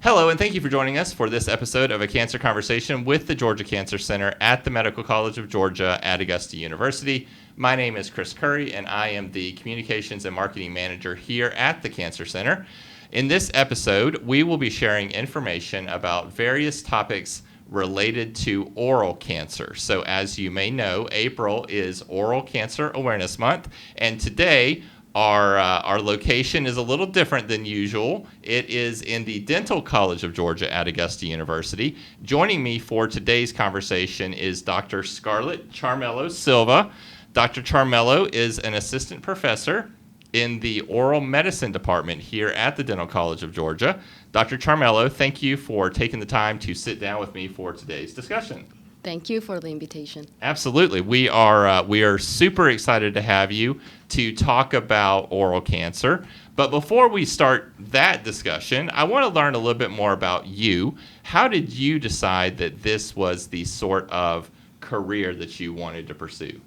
Hello, and thank you for joining us for this episode of A Cancer Conversation with the Georgia Cancer Center at the Medical College of Georgia at Augusta University. My name is Chris Curry, and I am the Communications and Marketing Manager here at the Cancer Center. In this episode, we will be sharing information about various topics related to oral cancer. So as you may know, April is Oral Cancer Awareness Month, and today our location is a little different than usual. It is in the Dental College of Georgia at Augusta University. Joining me for today's conversation is Dr. Scarlet Charmelo Silva. Dr. Charmelo is an assistant professor in the oral medicine department here at the Dental College of Georgia. Dr. Charmelo, thank you for taking the time to sit down with me for today's discussion. Thank you for the invitation. Absolutely. We are super excited to have you to talk about oral cancer. But before we start that discussion, I want to learn a little bit more about you. How did you decide that this was the sort of career that you wanted to pursue?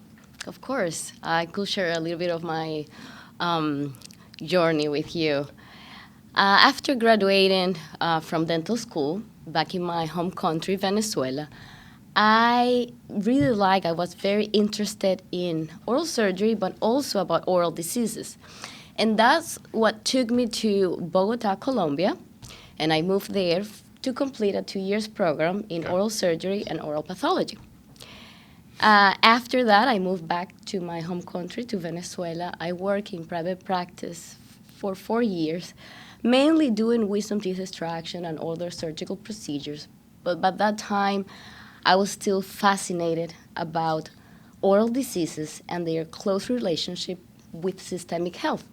Of course, I could share a little bit of my journey with you. After graduating from dental school back in my home country, Venezuela, I was very interested in oral surgery, but also about oral diseases. And that's what took me to Bogota, Colombia, and I moved there to complete a 2-year program in oral surgery and oral pathology. After that, I moved back to my home country, to Venezuela. I worked in private practice for 4 years, mainly doing wisdom teeth extraction and other surgical procedures. But by that time, I was still fascinated about oral diseases and their close relationship with systemic health.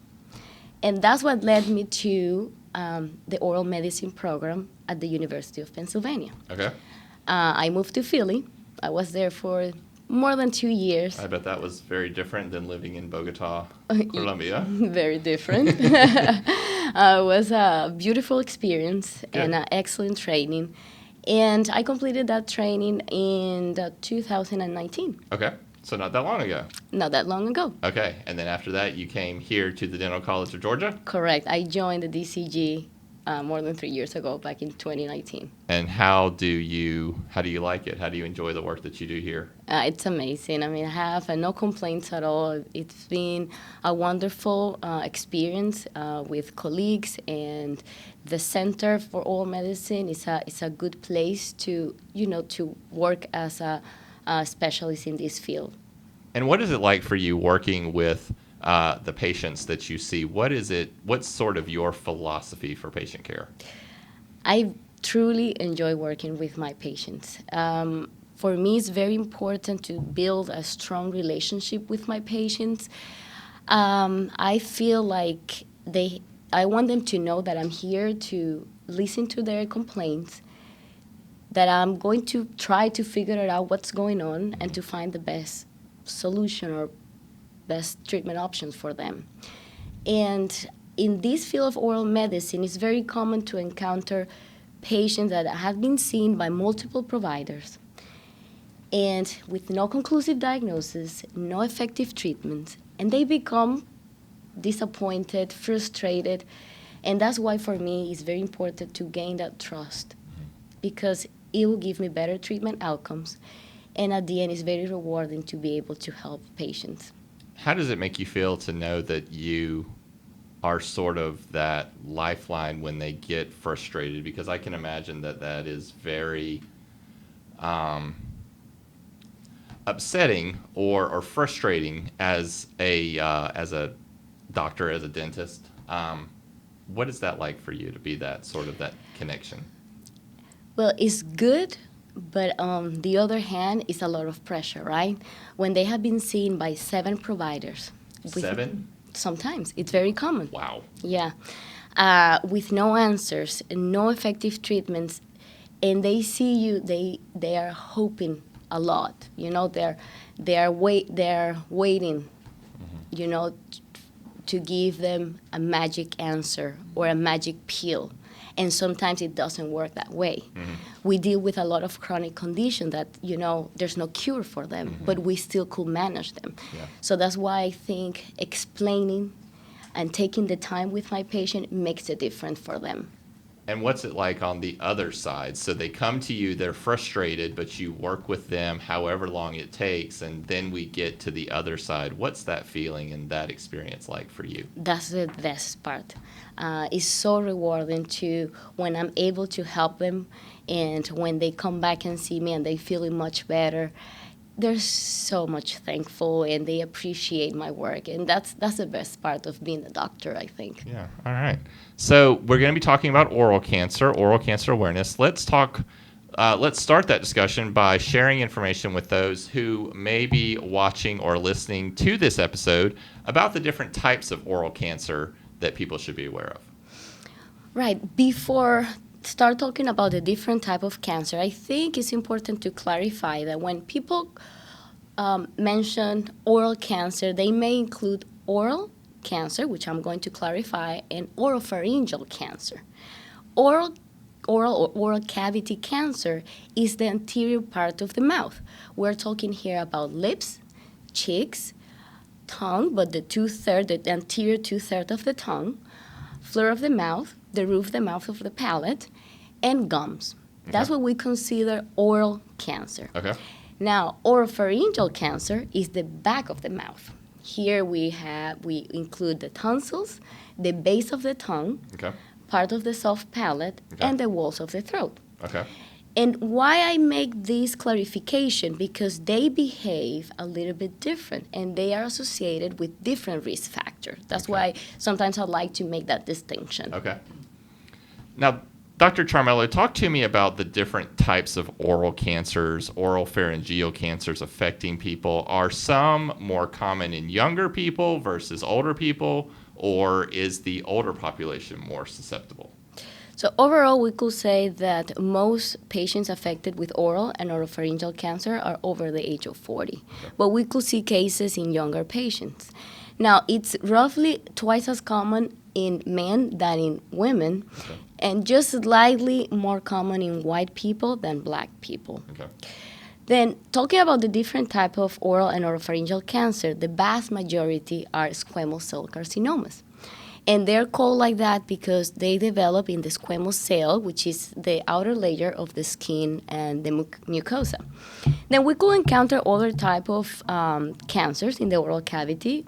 And that's what led me to the oral medicine program at the University of Pennsylvania. Okay. I moved to Philly. I was there for more than 2 years. I bet that was very different than living in Bogota, Colombia. Very different. It was a beautiful experience and an excellent training. And I completed that training in 2019. Okay. So not that long ago. Not that long ago. Okay. And then after that, you came here to the Dental College of Georgia? Correct. I joined the DCG more than 3 years ago, back in 2019. And how do you like it? How do you enjoy the work that you do here? It's amazing. I mean, I have no complaints at all. It's been a wonderful experience with colleagues, and the Center for Oral Medicine is a good place to work as a specialist in this field. And what is it like for you working with the patients that you see? What's sort of your philosophy for patient care? I truly enjoy working with my patients. For me, it's very important to build a strong relationship with my patients. I feel like I want them to know that I'm here to listen to their complaints, that I'm going to try to figure out what's going on and to find the best solution or best treatment options for them. And in this field of oral medicine, it's very common to encounter patients that have been seen by multiple providers and with no conclusive diagnosis, no effective treatment, and they become disappointed, frustrated, and that's why for me it's very important to gain that trust, because it will give me better treatment outcomes, and at the end it's very rewarding to be able to help patients. How does it make you feel to know that you are sort of that lifeline when they get frustrated? Because I can imagine that is very upsetting or frustrating as a doctor, as a dentist. What is that like for you to be that sort of that connection? Well, it's good, but on the other hand, it's a lot of pressure, right? When they have been seen by 7 providers. 7? Sometimes. It's very common. Wow. Yeah. With no answers, no effective treatments, and they see you, they are hoping a lot. They're waiting, to give them a magic answer or a magic pill. And sometimes it doesn't work that way. Mm-hmm. We deal with a lot of chronic conditions that, there's no cure for them, but we still could manage them. Yeah. So that's why I think explaining and taking the time with my patient makes a difference for them. And what's it like on the other side? So they come to you, they're frustrated, but you work with them however long it takes, and then we get to the other side. What's that feeling and that experience like for you? That's the best part. It's so rewarding to when I'm able to help them, and when they come back and see me and they feeling much better. They're so much thankful and they appreciate my work, and that's the best part of being a doctor, I think. Yeah. All right. So we're going to be talking about oral cancer awareness. Let's talk. Let's start that discussion by sharing information with those who may be watching or listening to this episode about the different types of oral cancer that people should be aware of. Right. Before start talking about the different type of cancer, I think it's important to clarify that when people mention oral cancer, they may include oral cancer, which I'm going to clarify, and oropharyngeal cancer. Oral or oral cavity cancer is the anterior part of the mouth. We're talking here about lips, cheeks, tongue, but the anterior two-thirds of the tongue, floor of the mouth, the roof of the mouth of the palate, and gums. Okay. That's what we consider oral cancer. Okay. Now, oropharyngeal cancer is the back of the mouth. Here we include the tonsils, the base of the tongue, Okay. part of the soft palate, Okay. and the walls of the throat. Okay. And why I make this clarification, because they behave a little bit different and they are associated with different risk factors. That's Okay. why sometimes I like to make that distinction. Okay. Now, Dr. Charmelo, talk to me about the different types of oral cancers, oral pharyngeal cancers affecting people. Are some more common in younger people versus older people, or is the older population more susceptible? So overall, we could say that most patients affected with oral and oropharyngeal cancer are over the age of 40. Okay. But we could see cases in younger patients. Now, it's roughly twice as common in men than in women, Okay. and just slightly more common in white people than black people. Okay. Then, talking about the different type of oral and oropharyngeal cancer, the vast majority are squamous cell carcinomas. And they're called like that because they develop in the squamous cell, which is the outer layer of the skin and the mucosa. Then we could encounter other type of cancers in the oral cavity,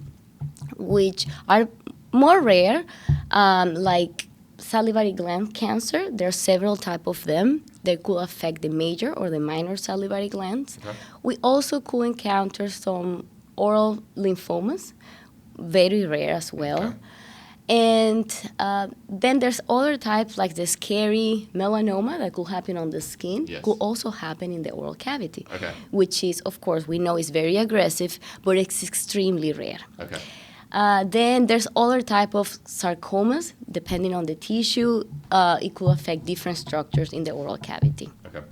which are more rare, like salivary gland cancer. There are several types of them. They could affect the major or the minor salivary glands. Okay. We also could encounter some oral lymphomas, very rare as well. Okay. And then there's other types like the scary melanoma that could happen on the skin, Yes. could also happen in the oral cavity, Okay. which is, of course, we know is very aggressive, but it's extremely rare. Okay. Then there's other type of sarcomas, depending on the tissue. It could affect different structures in the oral cavity. Okay.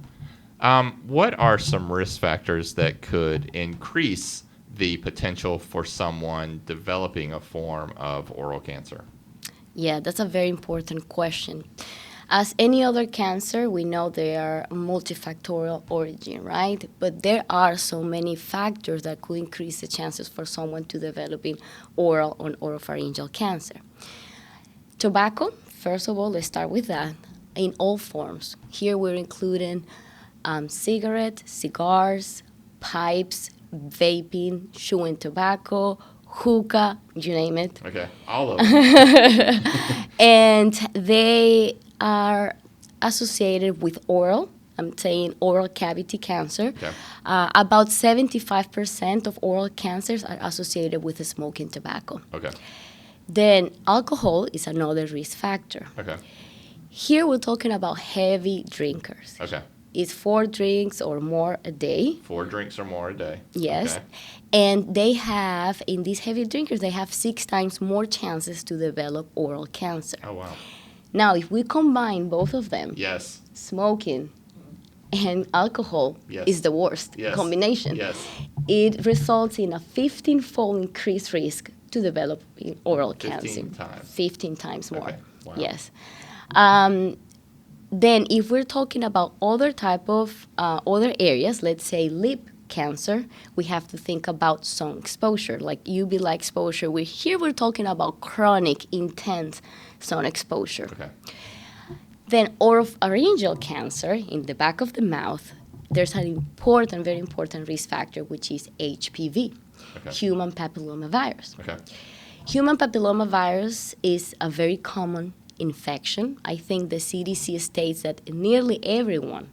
What are some risk factors that could increase the potential for someone developing a form of oral cancer? Yeah, that's a very important question. As any other cancer, we know they are multifactorial origin, right? But there are so many factors that could increase the chances for someone to developing oral or oropharyngeal cancer. Tobacco, first of all, let's start with that, in all forms. Here we're including cigarettes, cigars, pipes, vaping, chewing tobacco, hookah, you name it. Okay. All of them. And they are associated with oral, I'm saying oral cavity cancer. Okay. About 75% of oral cancers are associated with smoking tobacco. Okay. Then alcohol is another risk factor. Okay. Here we're talking about heavy drinkers. Okay. It's 4 drinks or more a day. 4 drinks or more a day. Yes. Okay. And they have, in these heavy drinkers, they have 6 times more chances to develop oral cancer. Oh, wow. Now, if we combine both of them, Yes. smoking and alcohol Yes. is the worst Yes. combination. Yes. It results in a 15-fold increased risk to develop oral 15 cancer. times. 15 times more. Okay. Wow. Yes. Then if we're talking about other type of other areas, let's say lip cancer, we have to think about sun exposure, like UV light exposure. We're talking about chronic, intense sun exposure. Okay. Then oropharyngeal cancer in the back of the mouth, there's an important, very important risk factor, which is HPV, human papillomavirus. Okay. Human papillomavirus is a very common infection. I think the CDC states that nearly everyone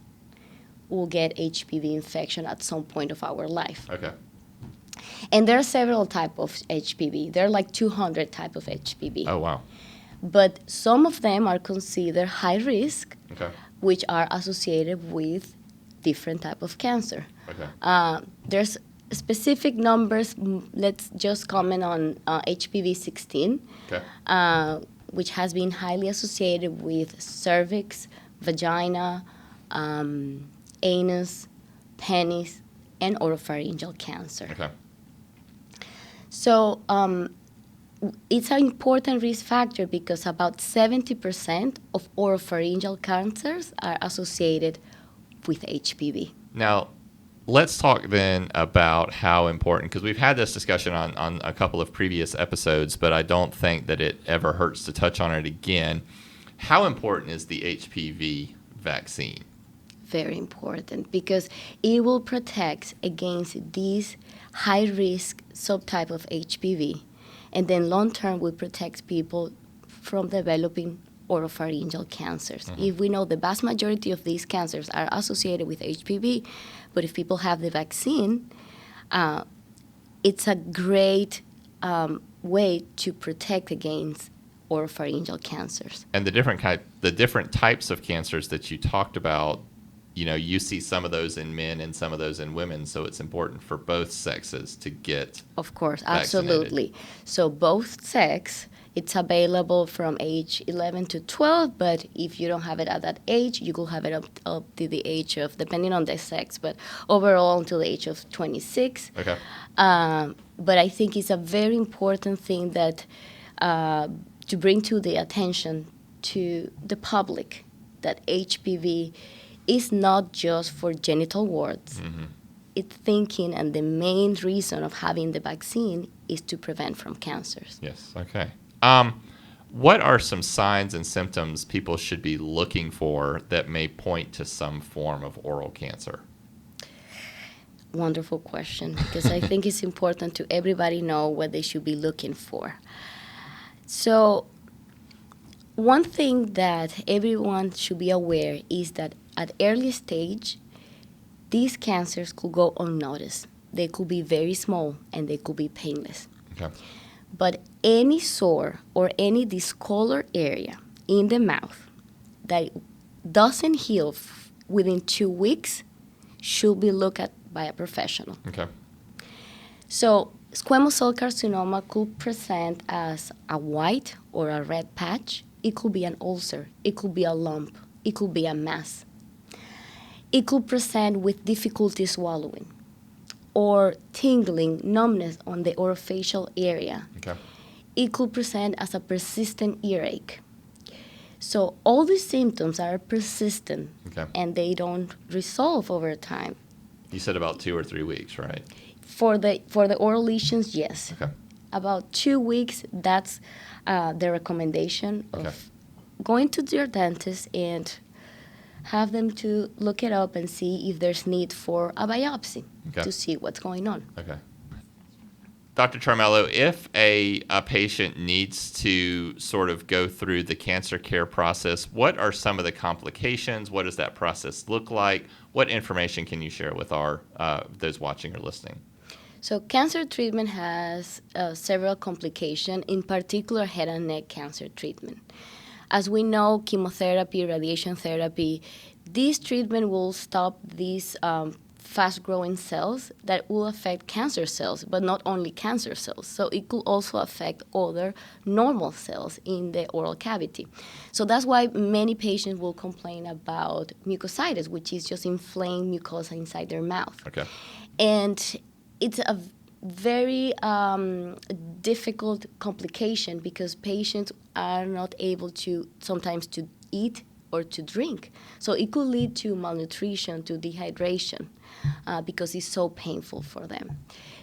will get HPV infection at some point of our life. Okay. And there are several types of HPV. There are like 200 types of HPV. Oh, wow. But some of them are considered high risk, Okay. which are associated with different type of cancer. Okay. There's specific numbers. Let's just comment on HPV 16, Okay. which has been highly associated with cervix, vagina, anus, penis, and oropharyngeal cancer. Okay. So it's an important risk factor because about 70% of oropharyngeal cancers are associated with HPV. Now, let's talk then about how important, because we've had this discussion on a couple of previous episodes, but I don't think that it ever hurts to touch on it again. How important is the HPV vaccine? Very important because it will protect against these high-risk subtype of HPV, and then long-term will protect people from developing oropharyngeal cancers. Mm-hmm. If we know the vast majority of these cancers are associated with HPV, but if people have the vaccine, it's a great way to protect against oropharyngeal cancers. And the different types of cancers that you talked about, you know, you see some of those in men and some of those in women, so it's important for both sexes to get Of course, vaccinated. absolutely. So both sex, it's available from age 11 to 12, but if you don't have it at that age, you could have it up to the age of, depending on the sex, but overall until the age of 26. Okay. But I think it's a very important thing that to bring to the attention to the public that HPV is not just for genital warts. Mm-hmm. It's thinking, and the main reason of having the vaccine is to prevent from cancers. Yes. Okay. What are some signs and symptoms people should be looking for that may point to some form of oral cancer? Wonderful question, because I think it's important to everybody know what they should be looking for. So one thing that everyone should be aware is that at early stage, these cancers could go unnoticed. They could be very small and they could be painless. Okay. But any sore or any discolored area in the mouth that doesn't heal within 2 weeks should be looked at by a professional. Okay. So squamous cell carcinoma could present as a white or a red patch. It could be an ulcer. It could be a lump. It could be a mass. It could present with difficulty swallowing or tingling, numbness on the orofacial area. Okay. It could present as a persistent earache. So all these symptoms are persistent Okay. and they don't resolve over time. You said about 2 or 3 weeks, right? For the oral lesions, yes. Okay. About 2 weeks, that's the recommendation Okay. of going to your dentist and have them to look it up and see if there's need for a biopsy Okay. to see what's going on. Okay. Dr. Charmelo, if a patient needs to sort of go through the cancer care process, what are some of the complications? What does that process look like? What information can you share with our those watching or listening? So cancer treatment has several complications, in particular head and neck cancer treatment. As we know, chemotherapy, radiation therapy, this treatment will stop these fast-growing cells that will affect cancer cells, but not only cancer cells. So it could also affect other normal cells in the oral cavity. So that's why many patients will complain about mucositis, which is just inflamed mucosa inside their mouth. Okay. And it's a very difficult complication because patients are not able to sometimes to eat or to drink. So it could lead to malnutrition, to dehydration, because it's so painful for them.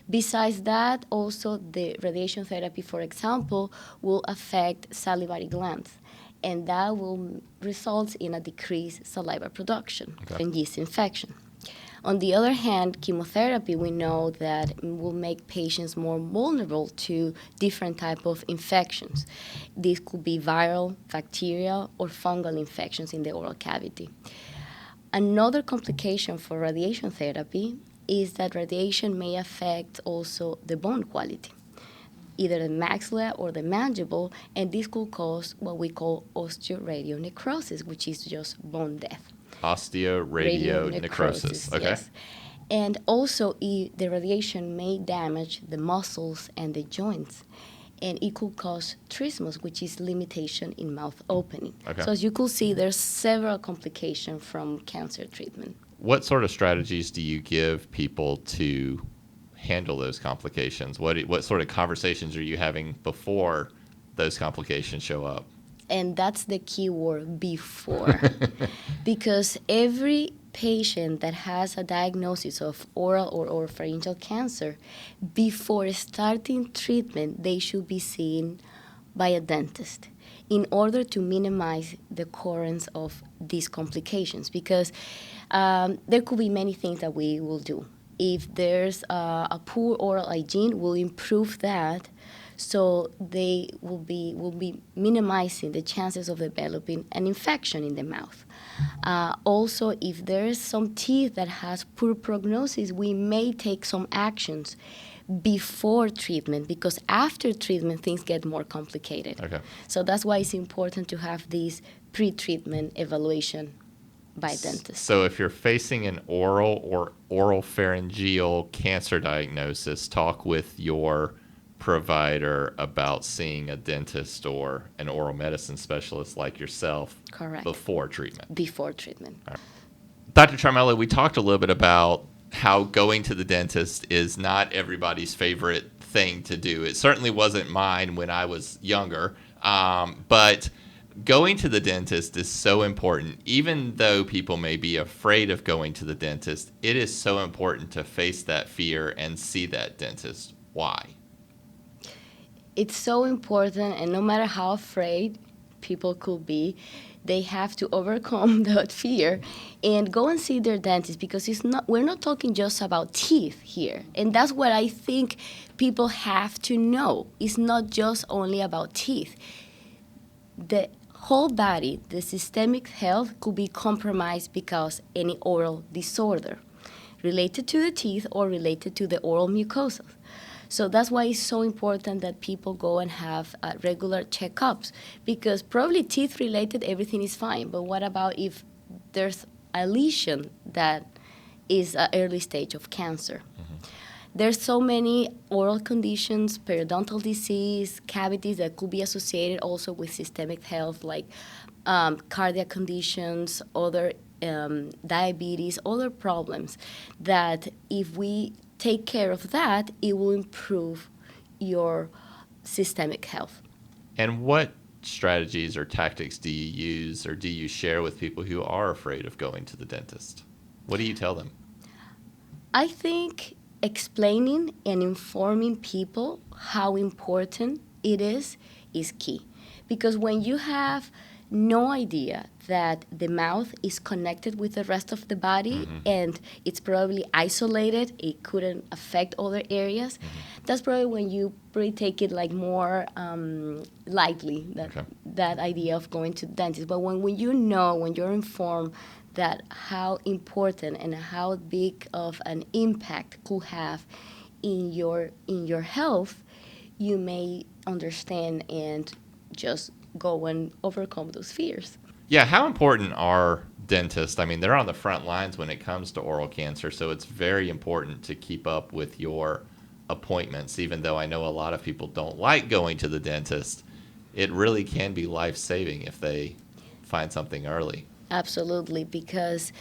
Besides that, also the radiation therapy, for example, will affect salivary glands. and that will result in a decreased saliva production and yeast infection. On the other hand, chemotherapy, we know that will make patients more vulnerable to different type of infections. This could be viral, bacterial, or fungal infections in the oral cavity. Another complication for radiation therapy is that radiation may affect also the bone quality, either the maxilla or the mandible, and this could cause what we call osteoradionecrosis, which is just bone death. Osteoradionecrosis. Okay. Yes. And also, the radiation may damage the muscles and the joints, and it could cause trismus, which is limitation in mouth opening. Okay. So as you could see, there's several complications from cancer treatment. What sort of strategies do you give people to handle those complications? What sort of conversations are you having before those complications show up? And that's the key word, before. Because every patient that has a diagnosis of oral or oropharyngeal cancer, before starting treatment, they should be seen by a dentist in order to minimize the occurrence of these complications. Because there could be many things that we will do. If there's a poor oral hygiene, we'll improve that. So they will be minimizing the chances of developing an infection in the mouth. Also, if there is some teeth that has poor prognosis, we may take some actions before treatment, because after treatment things get more complicated. Okay. So that's why it's important to have this pre-treatment evaluation by dentists. So if you're facing an oral or oropharyngeal cancer diagnosis, talk with your provider about seeing a dentist or an oral medicine specialist like yourself. Correct. Before treatment. Before treatment. Right. Dr. Charmelo, we talked a little bit about how going to the dentist is not everybody's favorite thing to do. It certainly wasn't mine when I was younger, but going to the dentist is so important. Even though people may be afraid of going to the dentist, it is so important to face that fear and see that dentist. Why? It's so important, and no matter how afraid people could be, they have to overcome that fear and go and see their dentist, because we're not talking just about teeth here. And that's what I think people have to know. It's not just only about teeth. The whole body, the systemic health could be compromised because any oral disorder related to the teeth or related to the oral mucosa. So that's why it's so important that people go and have regular checkups, because probably teeth-related, everything is fine. But what about if there's a lesion that is an early stage of cancer? Mm-hmm. There's so many oral conditions, periodontal disease, cavities that could be associated also with systemic health, like cardiac conditions, other diabetes, other problems, that if we take care of that, it will improve your systemic health. And what strategies or tactics do you use or do you share with people who are afraid of going to the dentist? What do you tell them? I think explaining and informing people how important it is key. Because when you have no idea that the mouth is connected with the rest of the body, mm-hmm. and it's probably isolated, it couldn't affect other areas, mm-hmm. that's probably when you probably take it like more lightly, that idea of going to the dentist. But when you know, when you're informed that how important and how big of an impact could have in your health, you may understand and just go and overcome those fears. Yeah, how important are dentists? I mean, they're on the front lines when it comes to oral cancer, so it's very important to keep up with your appointments. Even though I know a lot of people don't like going to the dentist, it really can be life-saving if they find something early. Absolutely, because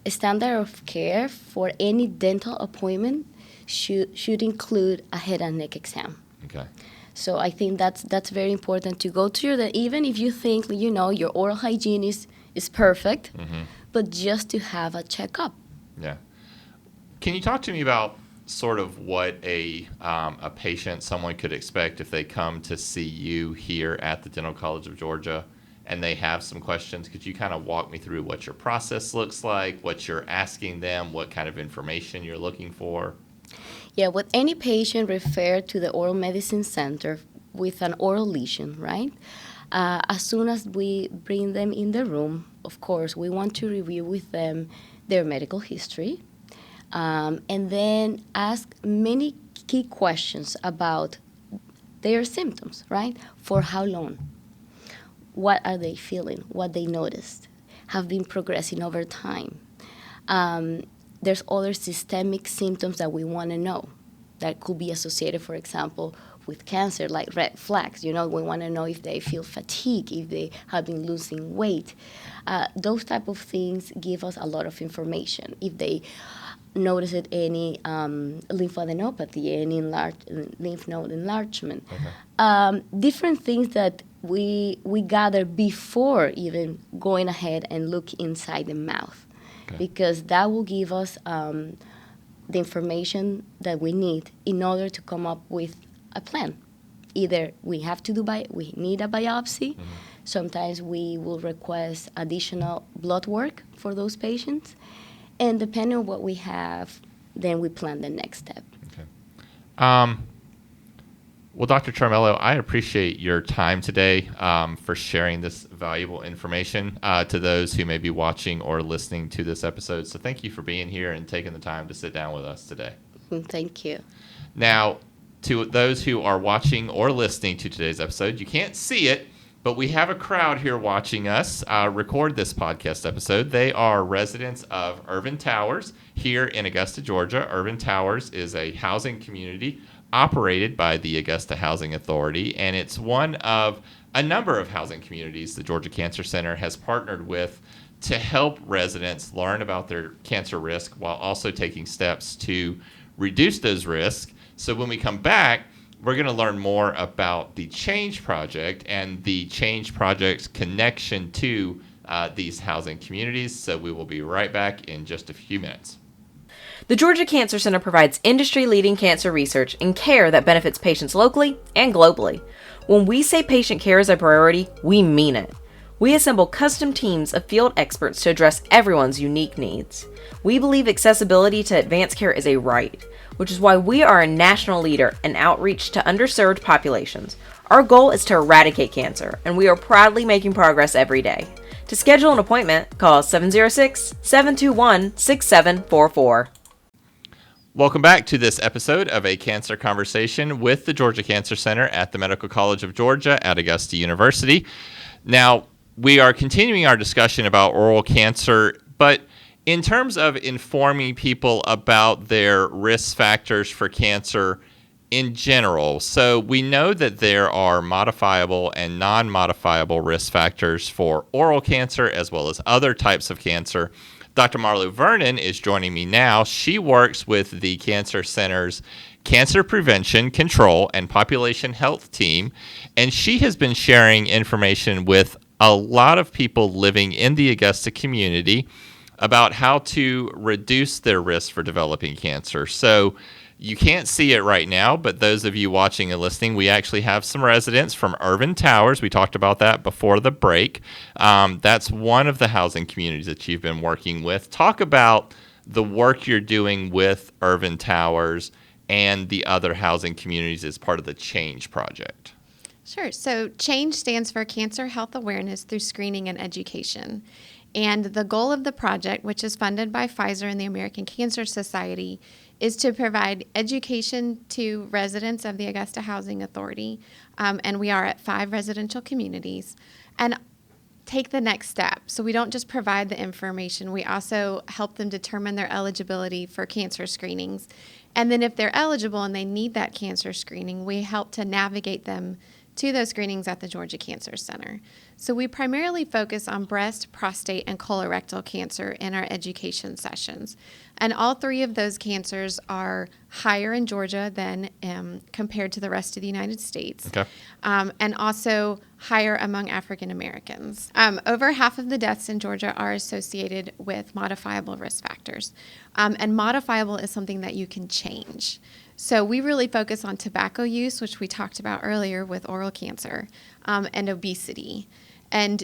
a standard of care for any dental appointment should include a head and neck exam. Okay. So I think that's very important to go to your, even if you think, your oral hygiene is perfect, mm-hmm. but just to have a checkup. Yeah. Can you talk to me about sort of what a patient, someone could expect if they come to see you here at the Dental College of Georgia and they have some questions. Could you kind of walk me through what your process looks like, what you're asking them, what kind of information you're looking for? Yeah, with any patient referred to the oral medicine center with an oral lesion, right? As soon as we bring them in the room, of course, we want to review with them their medical history, and then ask many key questions about their symptoms, right? For how long? What are they feeling? What they noticed? Have been progressing over time? There's other systemic symptoms that we want to know that could be associated, for example, with cancer, like red flags. We want to know if they feel fatigue, if they have been losing weight. Those type of things give us a lot of information. If they notice any lymphadenopathy, any lymph node enlargement, different things that we gather before even going ahead and look inside the mouth, because that will give us the information that we need in order to come up with a plan. Either we need a biopsy. Sometimes we will request additional blood work for those patients. And depending on what we have, then we plan the next step. Okay. Well, Dr. Charmelo, I appreciate your time today for sharing this valuable information to those who may be watching or listening to this episode. So thank you for being here and taking the time to sit down with us today. Thank you. Now, to those who are watching or listening to today's episode, you can't see it, but we have a crowd here watching us record this podcast episode. They are residents of Irvin Towers here in Augusta, Georgia. Irvin Towers is a housing community operated by the Augusta Housing Authority, and it's one of a number of housing communities the Georgia Cancer Center has partnered with to help residents learn about their cancer risk while also taking steps to reduce those risks. So when we come back, we're going to learn more about the Change Project and the Change Project's connection to these housing communities. So we will be right back in just a few minutes. The Georgia Cancer Center provides industry-leading cancer research and care that benefits patients locally and globally. When we say patient care is a priority, we mean it. We assemble custom teams of field experts to address everyone's unique needs. We believe accessibility to advanced care is a right, which is why we are a national leader in outreach to underserved populations. Our goal is to eradicate cancer, and we are proudly making progress every day. To schedule an appointment, call 706-721-6744. Welcome back to this episode of A Cancer Conversation with the Georgia Cancer Center at the Medical College of Georgia at Augusta University. Now, we are continuing our discussion about oral cancer, but in terms of informing people about their risk factors for cancer in general, so we know that there are modifiable and non-modifiable risk factors for oral cancer as well as other types of cancer. Dr. Marlo Vernon is joining me now. She works with the Cancer Center's Cancer Prevention, Control, and Population Health team, and she has been sharing information with a lot of people living in the Augusta community about how to reduce their risk for developing cancer. So you can't see it right now, but those of you watching and listening, we actually have some residents from Irvin Towers. We talked about that before the break. That's one of the housing communities that you've been working with. Talk about the work you're doing with Irvin Towers and the other housing communities as part of the Change Project. Sure. So CHANGE stands for Cancer Health Awareness Through Screening and Education. And the goal of the project, which is funded by Pfizer and the American Cancer Society, is to provide education to residents of the Augusta Housing Authority, and we are at 5 residential communities, and take the next step. So we don't just provide the information, we also help them determine their eligibility for cancer screenings. And then if they're eligible and they need that cancer screening, we help to navigate them to those screenings at the Georgia Cancer Center. So we primarily focus on breast, prostate, and colorectal cancer in our education sessions. And all 3 of those cancers are higher in Georgia than compared to the rest of the United States. Okay. And also higher among African Americans. Over half of the deaths in Georgia are associated with modifiable risk factors. And modifiable is something that you can change. So we really focus on tobacco use, which we talked about earlier with oral cancer, and obesity. And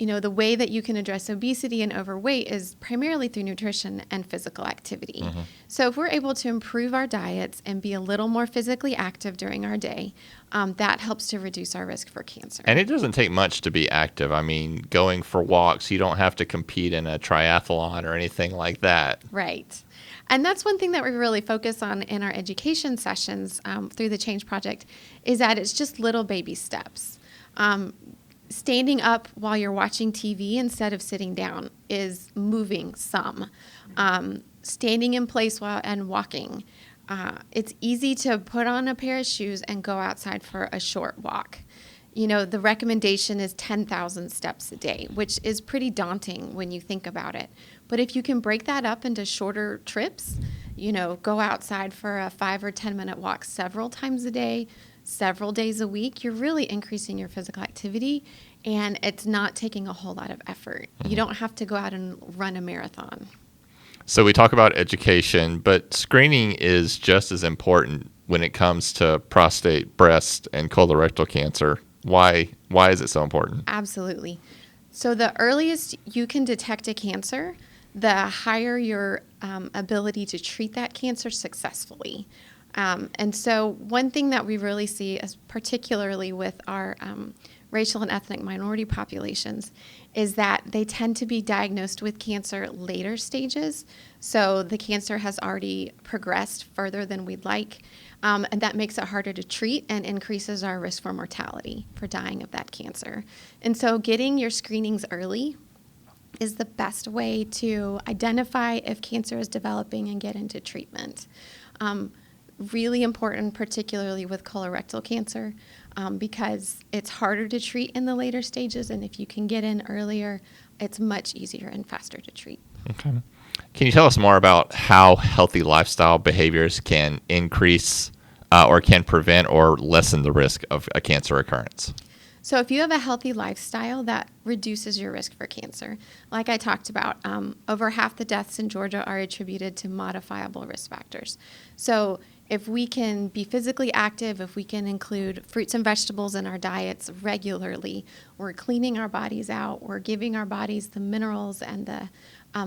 the way that you can address obesity and overweight is primarily through nutrition and physical activity. So if we're able to improve our diets and be a little more physically active during our day, that helps to reduce our risk for cancer. And it doesn't take much to be active. I mean, going for walks, you don't have to compete in a triathlon or anything like that. Right. And that's one thing that we really focus on in our education sessions through the Change Project, is that it's just little baby steps. Standing up while you're watching TV instead of sitting down is moving some. Standing in place while and walking. It's easy to put on a pair of shoes and go outside for a short walk. The recommendation is 10,000 steps a day, which is pretty daunting when you think about it. But if you can break that up into shorter trips, go outside for a 5 or 10 minute walk several times a day, several days a week, you're really increasing your physical activity, and it's not taking a whole lot of effort. You don't have to go out and run a marathon. So we talk about education, but screening is just as important when it comes to prostate, breast, and colorectal cancer. Why is it so important? Absolutely. So the earliest you can detect a cancer, the higher your ability to treat that cancer successfully. And so one thing that we really see, particularly with our racial and ethnic minority populations, is that they tend to be diagnosed with cancer later stages. So the cancer has already progressed further than we'd like, and that makes it harder to treat and increases our risk for mortality, for dying of that cancer. And so getting your screenings early is the best way to identify if cancer is developing and get into treatment. Really important, particularly with colorectal cancer, because it's harder to treat in the later stages, and if you can get in earlier, it's much easier and faster to treat. Okay. Can you tell us more about how healthy lifestyle behaviors can increase or can prevent or lessen the risk of a cancer occurrence? So if you have a healthy lifestyle, that reduces your risk for cancer. Like I talked about, over half the deaths in Georgia are attributed to modifiable risk factors. So if we can be physically active, if we can include fruits and vegetables in our diets regularly, we're cleaning our bodies out, we're giving our bodies the minerals and the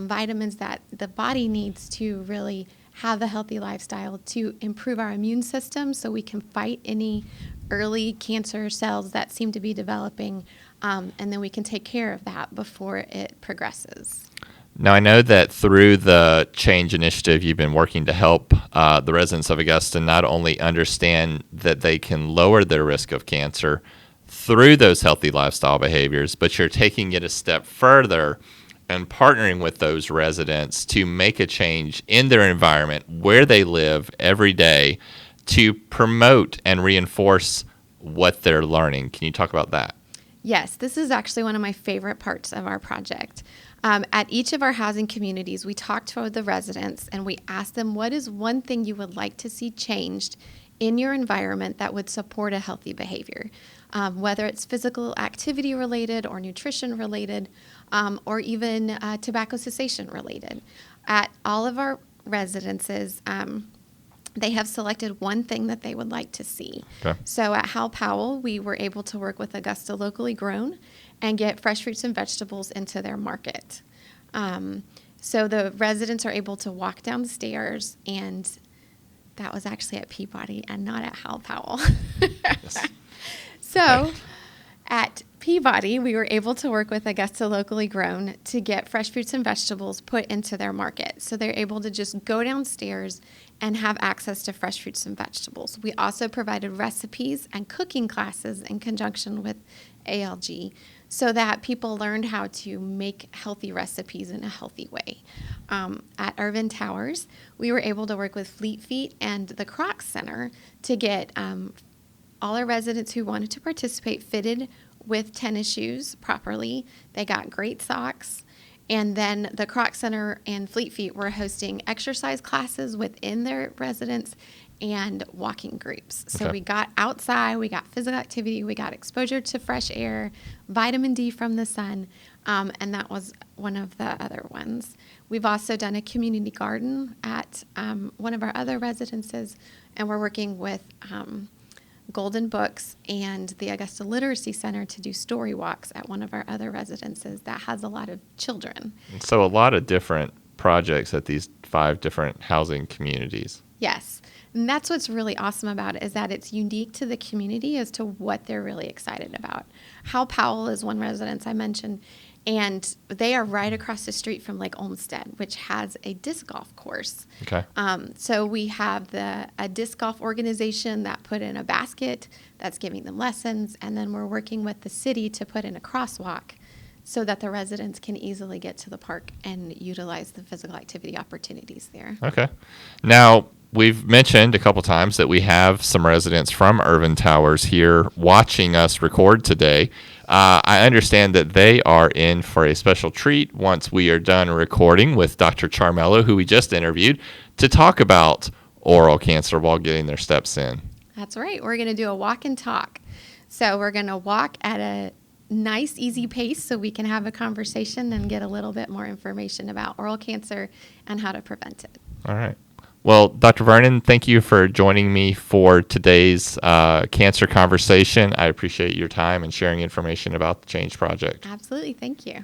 vitamins that the body needs to really have a healthy lifestyle, to improve our immune system so we can fight any early cancer cells that seem to be developing, and then we can take care of that before it progresses. Now, I know that through the Change Initiative, you've been working to help the residents of Augusta not only understand that they can lower their risk of cancer through those healthy lifestyle behaviors, but you're taking it a step further and partnering with those residents to make a change in their environment where they live every day to promote and reinforce what they're learning. Can you talk about that? Yes, this is actually one of my favorite parts of our project. At each of our housing communities, we talk to the residents and we ask them, what is one thing you would like to see changed in your environment that would support a healthy behavior? Whether it's physical activity related or nutrition related, or even tobacco cessation related. At all of our residences, they have selected one thing that they would like to see. Okay. So at Hal Powell, we were able to work with Augusta Locally Grown and get fresh fruits and vegetables into their market. So the residents are able to walk down the stairs, and that was actually at Peabody and not at Hal Powell. Yes. So at Peabody, we were able to work with Augusta Locally Grown to get fresh fruits and vegetables put into their market. So they're able to just go downstairs and have access to fresh fruits and vegetables. We also provided recipes and cooking classes in conjunction with ALG so that people learned how to make healthy recipes in a healthy way. At Irvin Towers, we were able to work with Fleet Feet and the Crocs Center to get all our residents who wanted to participate fitted with tennis shoes properly. They got great socks. And then the Croc Center and Fleet Feet were hosting exercise classes within their residence and walking groups. So Okay. we got outside, we got physical activity, we got exposure to fresh air, vitamin D from the sun, and that was one of the other ones. We've also done a community garden at one of our other residences, and we're working with Golden Books and the Augusta Literacy Center to do story walks at one of our other residences that has a lot of children. So a lot of different projects at these 5 different housing communities. Yes. And that's what's really awesome about it, is that it's unique to the community as to what they're really excited about. Hal Powell is one residence I mentioned, and they are right across the street from Lake Olmsted, which has a disc golf course. Okay. So we have a disc golf organization that put in a basket that's giving them lessons, and then we're working with the city to put in a crosswalk so that the residents can easily get to the park and utilize the physical activity opportunities there. Okay. Now, we've mentioned a couple times that we have some residents from Irvin Towers here watching us record today. I understand that they are in for a special treat once we are done recording with Dr. Charmelo, who we just interviewed, to talk about oral cancer while getting their steps in. That's right. We're going to do a walk and talk. So we're going to walk at a nice, easy pace so we can have a conversation and get a little bit more information about oral cancer and how to prevent it. All right. Well, Dr. Vernon, thank you for joining me for today's cancer conversation. I appreciate your time and sharing information about the Change Project. Absolutely. Thank you.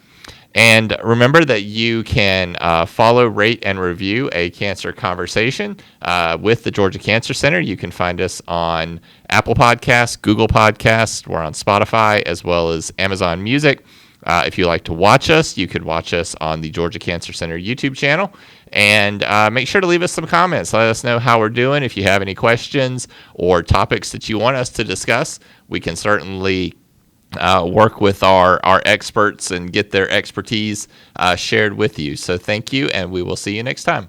And remember that you can follow, rate, and review A Cancer Conversation with the Georgia Cancer Center. You can find us on Apple Podcasts, Google Podcasts. We're on Spotify, as well as Amazon Music. If you like to watch us, you could watch us on the Georgia Cancer Center YouTube channel. And make sure to leave us some comments. Let us know how we're doing. If you have any questions or topics that you want us to discuss, we can certainly work with our experts and get their expertise shared with you. So thank you, and we will see you next time.